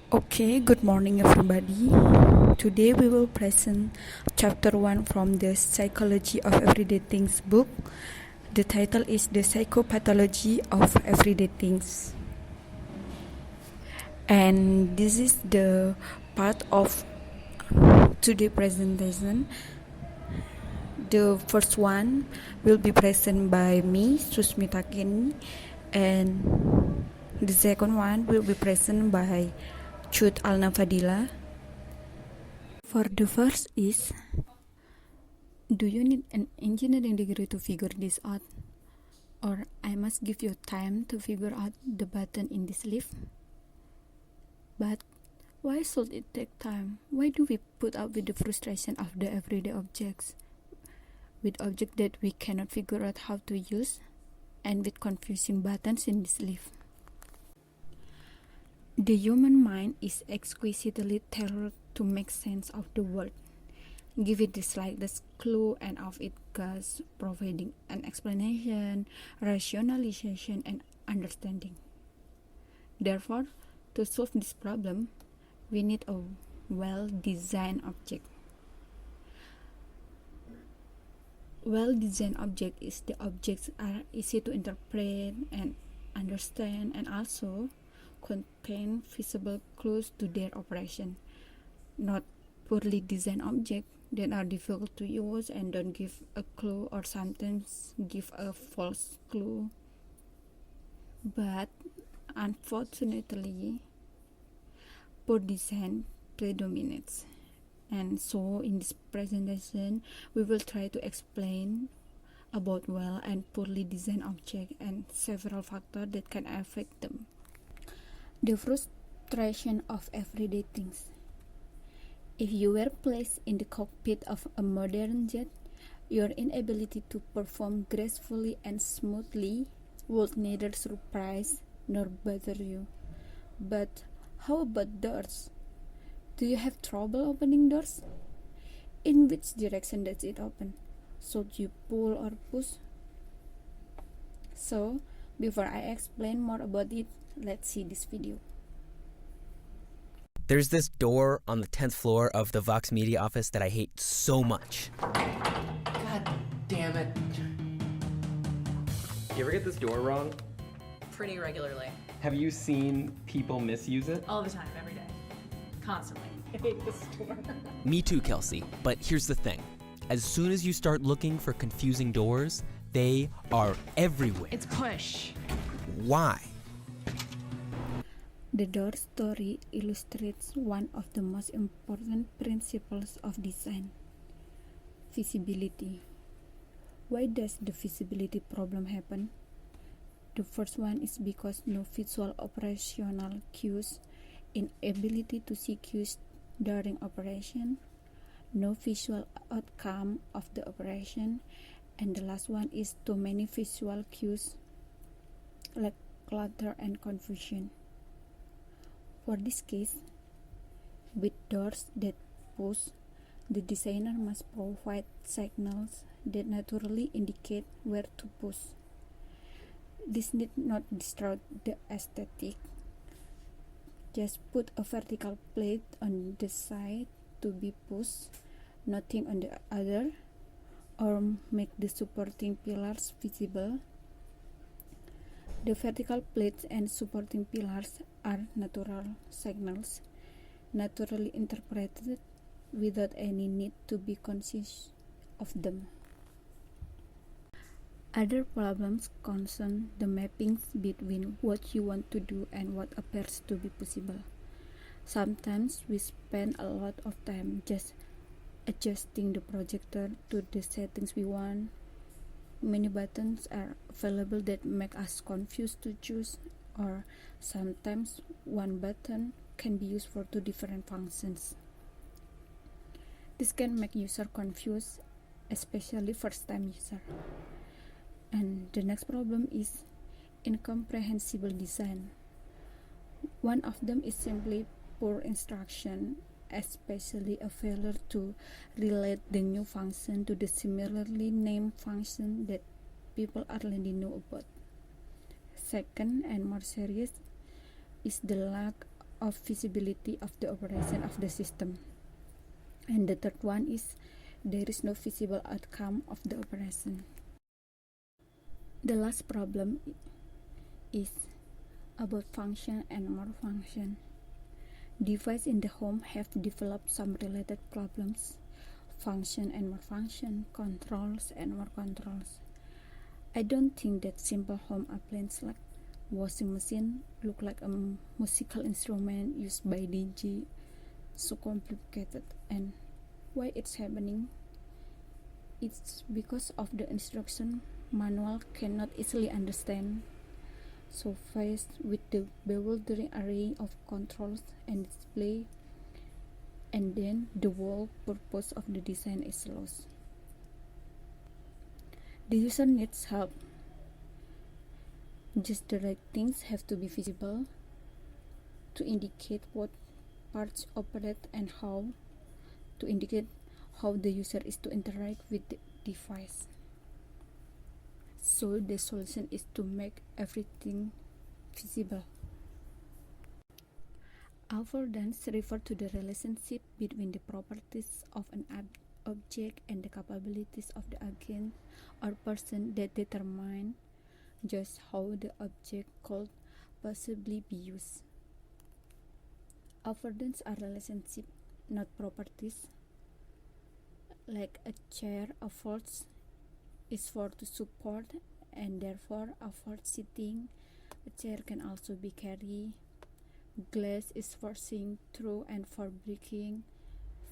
Okay, good morning everybody. Today we will present chapter 1 from the Psychology of Everyday Things book. The title is The Psychopathology of Everyday Things. And this is the part of today's presentation. The first one will be present by me, Susmita Kenny, and the second one will be present by Chut Alna Fadila. For the first is, do you need an engineering degree to figure this out? Or I must give you time to figure out the button in this lift? But why should it take time? Why do we put up with the frustration of the everyday objects? With objects that we cannot figure out how to use, and with confusing buttons in this lift. The human mind is exquisitely tailored to make sense of the world. Give it the slightest clue and off it goes, providing an explanation, rationalization, and understanding. Therefore, to solve this problem, we need a well-designed object. Well-designed object is the objects are easy to interpret and understand and also contain visible clues to their operation. Not poorly designed objects that are difficult to use and don't give a clue or sometimes give a false clue. But unfortunately, poor design predominates. And so in this presentation, we will try to explain about well and poorly designed objects and several factors that can affect them. The frustration of everyday things. If you were placed in the cockpit of a modern jet, your inability to perform gracefully and smoothly would neither surprise nor bother you. But how about doors? Do you have trouble opening doors? In which direction does it open? Should you pull or push? So, before I explain more about it, let's see this video. There's this door on the 10th floor of the Vox Media office that I hate so much. God damn it. You ever get this door wrong? Pretty regularly. Have you seen people misuse it? All the time, every day. Constantly. I hate this door. Me too, Kelsey. But here's the thing. As soon as you start looking for confusing doors, they are everywhere. It's push. Why? The door story illustrates one of the most important principles of design: visibility. Why does the visibility problem happen? The first one is because no visual operational cues, inability to see cues during operation, no visual outcome of the operation, and the last one is too many visual cues like clutter and confusion. For this case, with doors that push, the designer must provide signals that naturally indicate where to push. This need not distort the aesthetic. Just put a vertical plate on the side to be pushed, nothing on the other, or make the supporting pillars visible. The vertical plates and supporting pillars are natural signals, naturally interpreted without any need to be conscious of them. Other problems concern the mappings between what you want to do and what appears to be possible. Sometimes we spend a lot of time just adjusting the projector to the settings we want. Many buttons are available that make us confused to choose, or sometimes one button can be used for two different functions. This can make user confused, especially first-time user. And the next problem is incomprehensible design. One of them is simply poor instruction, especially a failure to relate the new function to the similarly named function that people already know about. Second, and more serious, is the lack of feasibility of the operation of the system. And the third one is there is no feasible outcome of the operation. The last problem is about function and malfunction. Devices in the home have developed some related problems: function and malfunction, controls and more controls. I don't think that simple home appliances like washing machine look like a musical instrument used by DJ so complicated. And why it's happening? It's because of the instruction manual cannot easily understand. So faced with the bewildering array of controls and display, and then the whole purpose of the design is lost. The user needs help. Just the right things have to be visible to indicate what parts operate and how to indicate how the user is to interact with the device. So the solution is to make everything visible. Affordance refers to the relationship between the properties of an object and the capabilities of the agent or person that determine just how the object could possibly be used. Affordance are relationships, not properties. Like a chair affords is for to support and therefore affords sitting. A chair can also be carried. Glass is for seeing through and for breaking.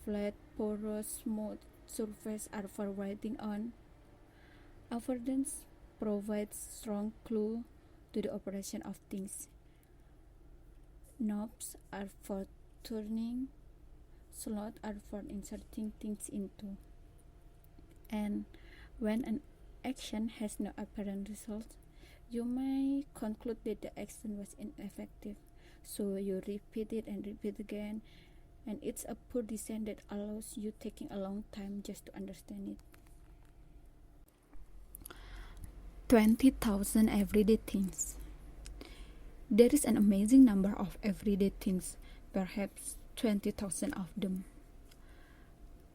Flat, porous, smooth surfaces are for writing on. Affordance provides strong clue to the operation of things. Knobs are for turning. Slots are for inserting things into. And when an action has no apparent result, you may conclude that the action was ineffective. So you repeat it and repeat again, and it's a poor design that allows you taking a long time just to understand it. 20,000 everyday things. There is an amazing number of everyday things, perhaps 20,000 of them.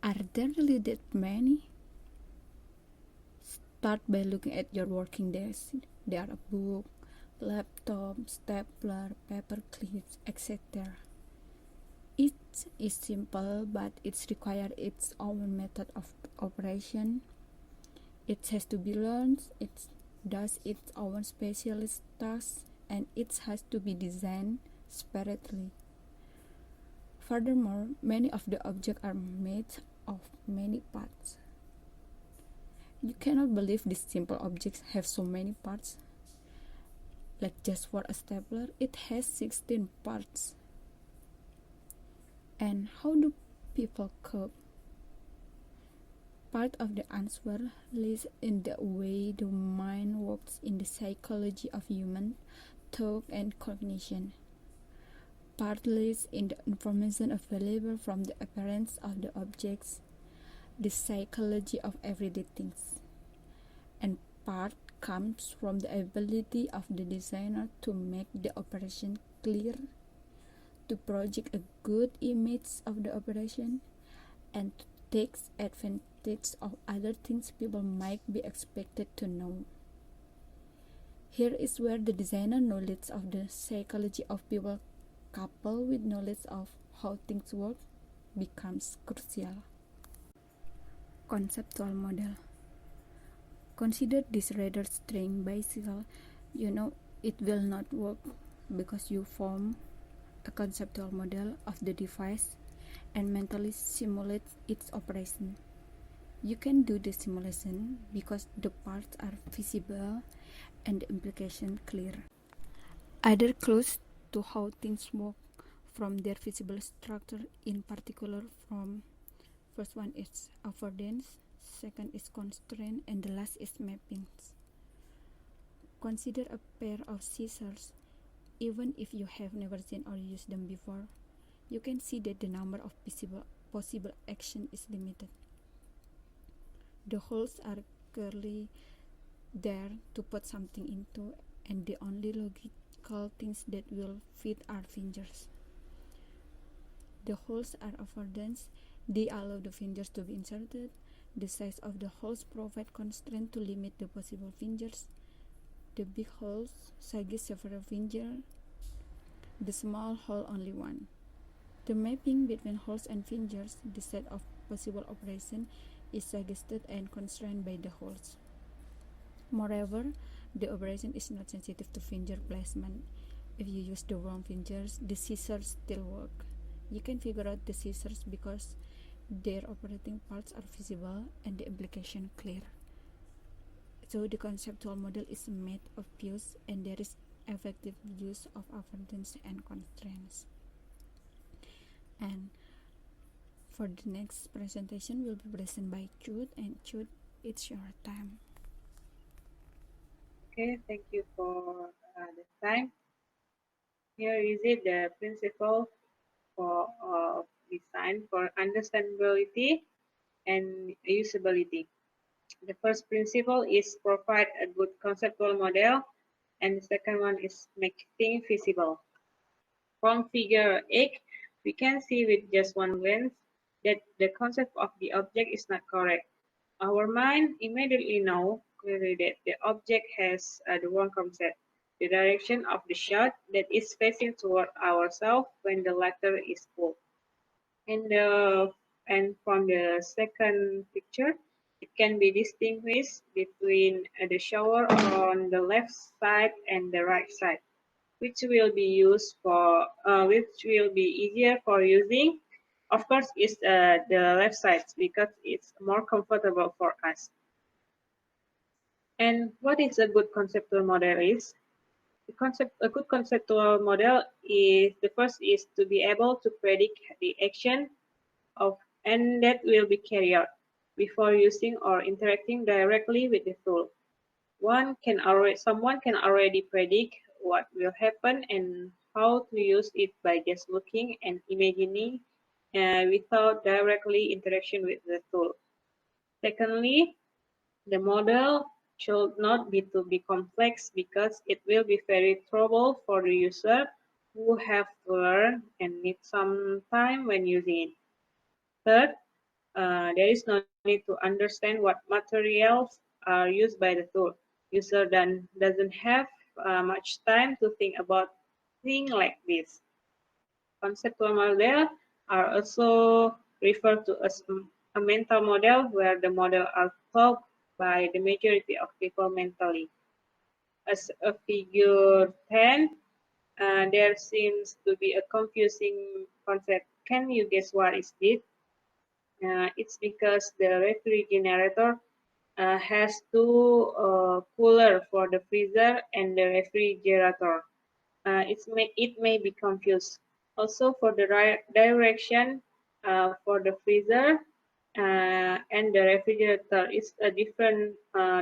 Are there really that many? Start by looking at your working desk. There are a book, laptop, stapler, paper clips, etc. Each is simple, but it requires its own method of operation. It has to be learned, it does its own specialist tasks, and it has to be designed separately. Furthermore, many of the objects are made of many parts. You cannot believe these simple objects have so many parts. Like just for a stapler, it has 16 parts. And how do people cope? Part of the answer lies in the way the mind works in the psychology of human thought and cognition. Part lies in the information available from the appearance of the objects, the psychology of everyday things. And part comes from the ability of the designer to make the operation clear, to project a good image of the operation, and to take advantage of other things people might be expected to know. Here is where the designer knowledge of the psychology of people coupled with knowledge of how things work becomes crucial. Conceptual model. Consider this rather strange bicycle. You know it will not work because you form a conceptual model of the device and mentally simulate its operation. You can do the simulation because the parts are visible and the implication clear. Other clues to how things work from their visible structure, in particular from first one is affordance, second is constraint, and the last is mappings. Consider a pair of scissors. Even if you have never seen or used them before, you can see that the number of possible action is limited. The holes are clearly there to put something into, and the only logical things that will fit are fingers. The holes are affordance. They allow the fingers to be inserted. The size of the holes provide constraint to limit the possible fingers. The big holes suggest several fingers. The small hole only one. The mapping between holes and fingers, the set of possible operations, is suggested and constrained by the holes. Moreover, the operation is not sensitive to finger placement. If you use the wrong fingers, the scissors still work. You can figure out the scissors because their operating parts are visible and the implication clear. So the conceptual model is made of views and there is effective use of affordance and constraints. And for the next presentation will be presented by Chud, and Chud, it's your time. Okay, thank you for the time. Here is it, the principle for design for understandability and usability. The first principle is provide a good conceptual model, and the second one is make things visible. From figure 8, we can see with just one glance that the concept of the object is not correct. Our mind immediately knows clearly that the object has the wrong concept. The direction of the shot that is facing toward ourselves when the latter is pulled. And from the second picture, it can be distinguished between the shower on the left side and the right side, which will be easier for using. Of course, is the left side because it's more comfortable for us. And what is a good conceptual model is? A good conceptual model is the first is to be able to predict the action of and that will be carried out before using or interacting directly with the tool. Someone can already predict what will happen and how to use it by just looking and imagining without directly interaction with the tool. Secondly, the model should not be too complex because it will be very trouble for the user who have to learn and need some time when using it. Third, there is no need to understand what materials are used by the tool. User then doesn't have much time to think about things like this. Conceptual model are also referred to as a mental model where the model are thought by the majority of people mentally. As a figure 10, there seems to be a confusing concept. Can you guess what is it? It's because the refrigerator has two cooler for the freezer and the refrigerator. It may be confused. Also for the direction for the freezer and the refrigerator is a different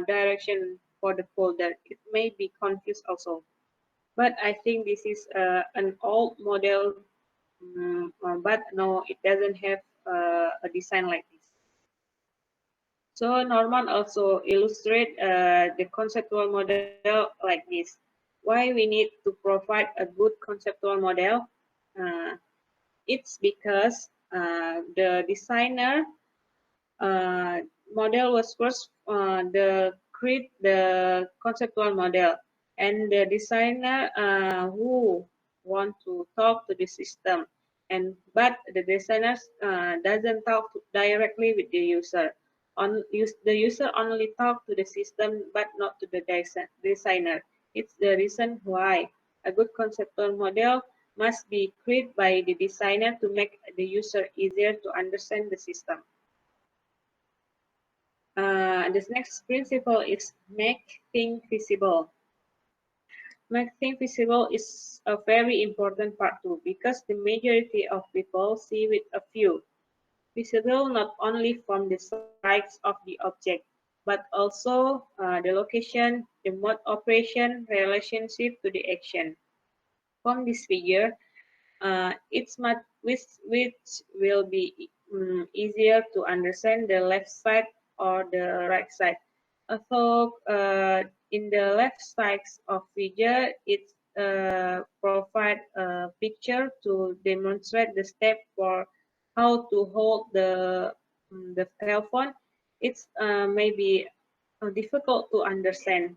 direction for the folder. It may be confused also. But I think this is an old model, but no, it doesn't have a design like this. So Norman also illustrate the conceptual model like this. Why we need to provide a good conceptual model? Uh, it's because the designer model was first create the conceptual model, and the designer who want to talk to the system, but the designers doesn't talk directly with the user. The user only talk to the system but not to the designer. It's the reason why a good conceptual model must be created by the designer to make the user easier to understand the system. This next principle is make things visible. Make things visible is a very important part too because the majority of people see with a view. Visible not only from the size of the object, but also the location, the mode operation, relationship to the action. From this figure, which will be easier to understand the left side or the right side. Although in the left side of figure, it's provide a picture to demonstrate the step for how to hold the telephone. It's maybe difficult to understand.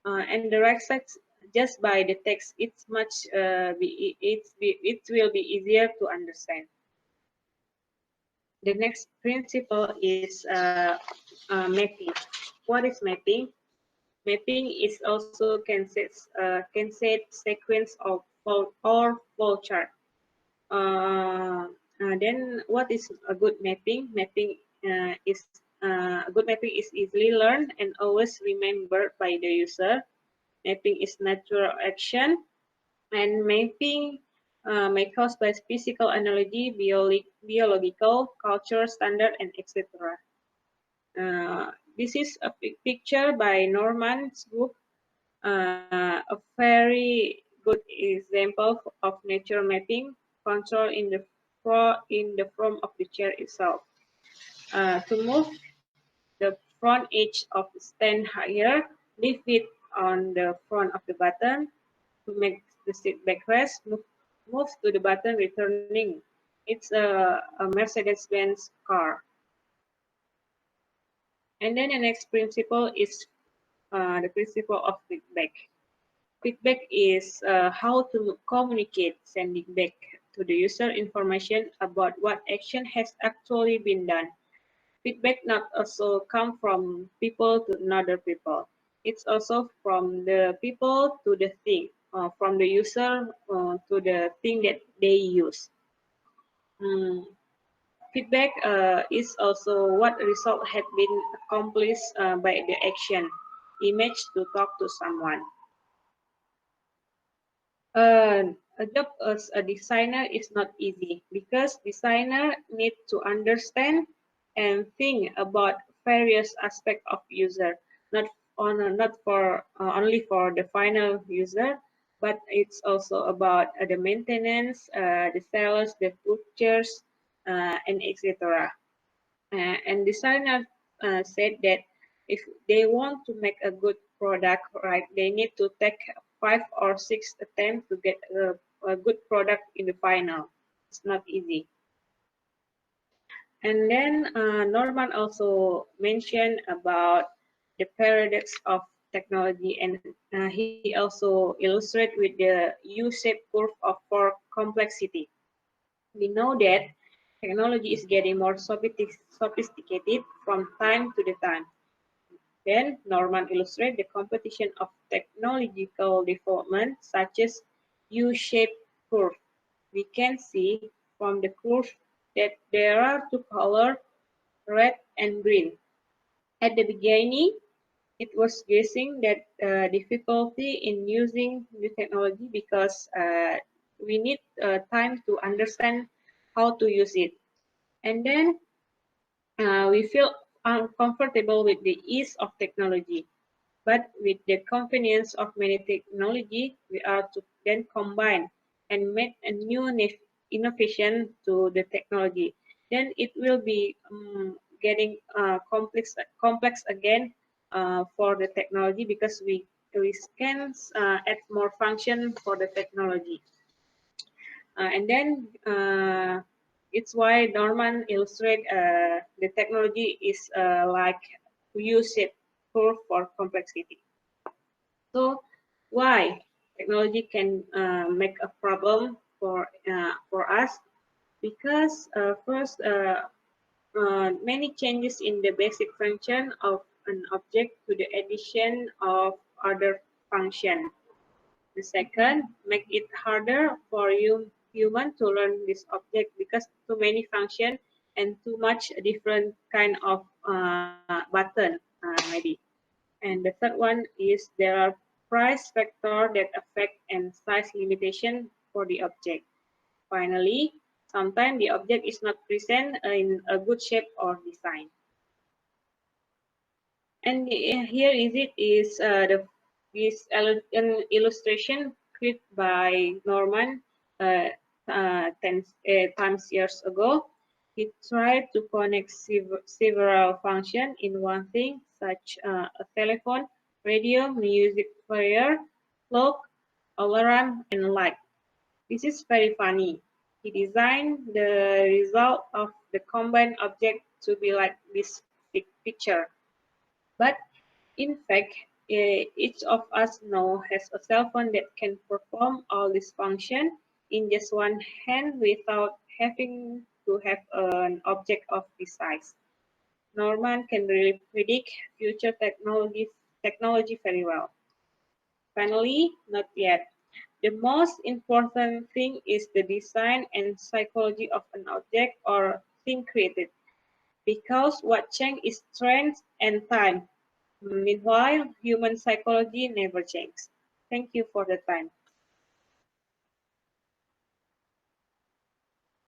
And the right side, just by the text, it's much it will be easier to understand. The next principle is mapping. What is mapping? Mapping is also can set sequence of flow chart. Then what is a good mapping? A good mapping is easily learned and always remembered by the user. Mapping is natural action, and mapping may cause by physical analogy, biological, culture, standard, and etc. This is a picture by Norman's book, a very good example of nature mapping, control in the form of the chair itself. To move the front edge of the stand higher, lift it on the front of the button. To make the seat backrest, move to the button returning. It's a Mercedes-Benz car. And then the next principle is the principle of feedback. Feedback is how to communicate, sending back to the user information about what action has actually been done. Feedback not also come from people to another people. It's also from the people to the thing, from the user to the thing that they use. Mm, Feedback is also what result had been accomplished by the action. Image to talk to someone. A job as a designer is not easy because designer need to understand and think about various aspects of user, not for only for the final user, but it's also about the maintenance, the sales, the purchase, and etc. And designer said that if they want to make a good product, right, they need to take 5 or 6 attempts to get a good product in the final. It's not easy. And then Norman also mentioned about the paradox of technology, and he also illustrated with the U-shaped curve of for complexity. We know that technology is getting more sophisticated from time to the time. Then Norman illustrates the competition of technological development such as U-shaped curve. We can see from the curve that there are two colors, red and green. At the beginning, it was guessing that difficulty in using new technology because we need time to understand how to use it. And then we feel uncomfortable with the ease of technology. But with the convenience of many technology, we are to then combine and make a new innovation to the technology. Then it will be getting complex again for the technology because we can add more function for the technology. And then it's why Norman illustrate the technology is like use it curve for complexity. So why technology can make a problem for us? Because first, many changes in the basic function of an object to the addition of other function. The second, make it harder for human to learn this object because too many function and too much different kind of button maybe. And the third one is there are price factor that affect and size limitation for the object. Finally, sometimes the object is not present in a good shape or design. And here is it is an illustration created by Norman 10 years ago. He tried to connect several functions in one thing, such a telephone, radio, music player, clock, alarm, and light. This is very funny. He designed the result of the combined object to be like this picture. But in fact, each of us now has a cell phone that can perform all these functions in just one hand without having to have an object of this size. Norman can really predict future technology very well. Finally, not yet. The most important thing is the design and psychology of an object or thing created, because what changes is trends and time. Meanwhile, human psychology never changes. Thank you for the time.